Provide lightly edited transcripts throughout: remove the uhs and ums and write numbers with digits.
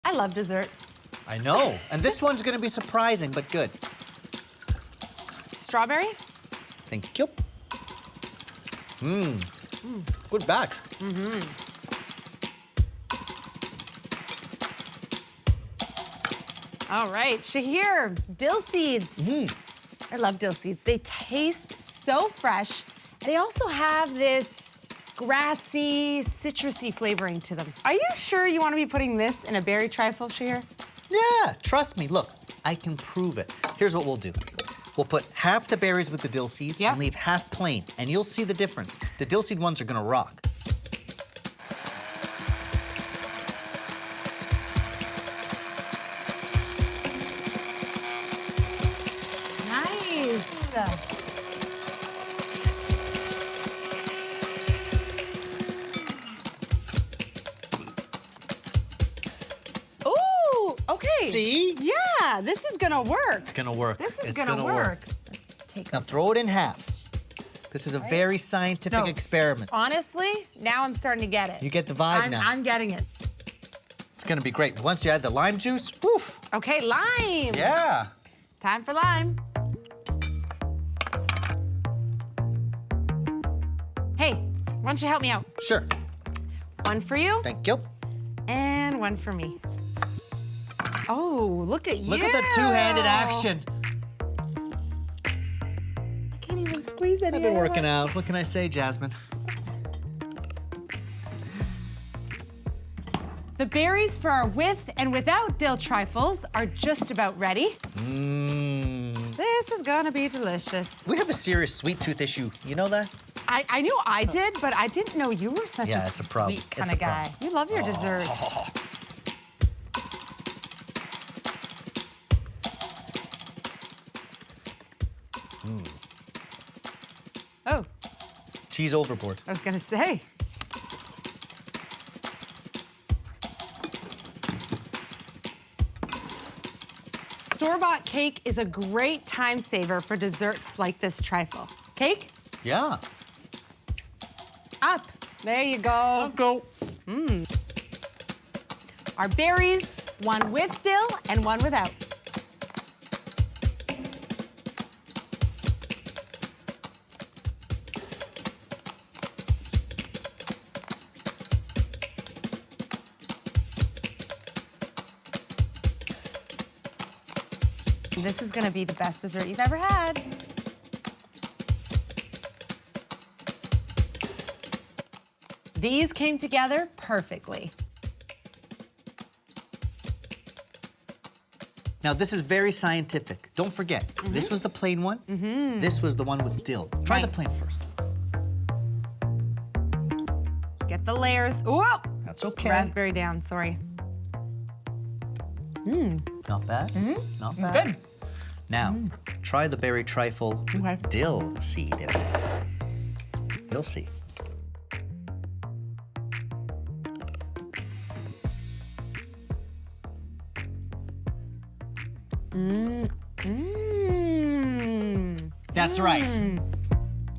I love dessert. I know. And this one's gonna be surprising, but good. Strawberry? Thank you. Good batch. All right, Shahir, dill seeds. I love dill seeds. They taste so fresh, and they also have this grassy, citrusy flavoring to them. Are you sure you want to be putting this in a berry trifle, Shahir? Yeah, trust me. Look, I can prove it. Here's what we'll do. We'll put half the berries with the dill seeds and leave half plain, and you'll see the difference. The dill seed ones are gonna rock. Nice. Ooh, okay. See? Yeah, this is gonna work. It's gonna work. This is It's gonna work. Let's take Now throw it in half. This is a very scientific experiment. Honestly, now I'm starting to get it. You get the vibe now. I'm getting it. It's gonna be great. Once you add the lime juice, woof. Okay, lime. Yeah. Time for lime. Hey, why don't you help me out? Sure. One for you Thank you. and one for me. Oh, look at you. Look at the two-handed action. I can't even squeeze any I've been out. working out. What can I say, Jasmine? The berries for our with and without dill trifles are just about ready. This is gonna be delicious. We have a serious sweet tooth issue. You know that? I knew I did, but I didn't know you were such Yeah, it's a problem. sweet kind It's of a problem. guy. You love your desserts. Oh, Cheese overboard. I was gonna say. Store-bought cake is a great time saver for desserts like this trifle. Cake, Yeah. up. There you go. Go. Our berries, one with dill and one without. This is gonna be the best dessert you've ever had. These came together perfectly. Now, this is very scientific. Don't forget, this was the plain one. This was the one with dill. Try the plain first. Get the layers. Whoa! That's okay. Raspberry down, sorry. Not bad. Not It's bad. good. Now, try the berry trifle with Okay. dill seed in it. You'll see. That's right.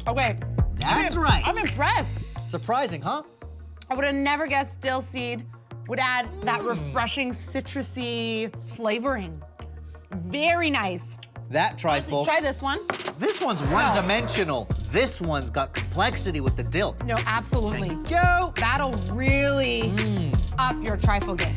Okay. That's right. I'm impressed. Surprising, huh? I would have never guessed dill seed would add that refreshing, citrusy flavoring. Very nice. That trifle. Try this one. This one's one-dimensional. This one's got complexity with the dill. No, absolutely. Go. That'll really up your trifle game.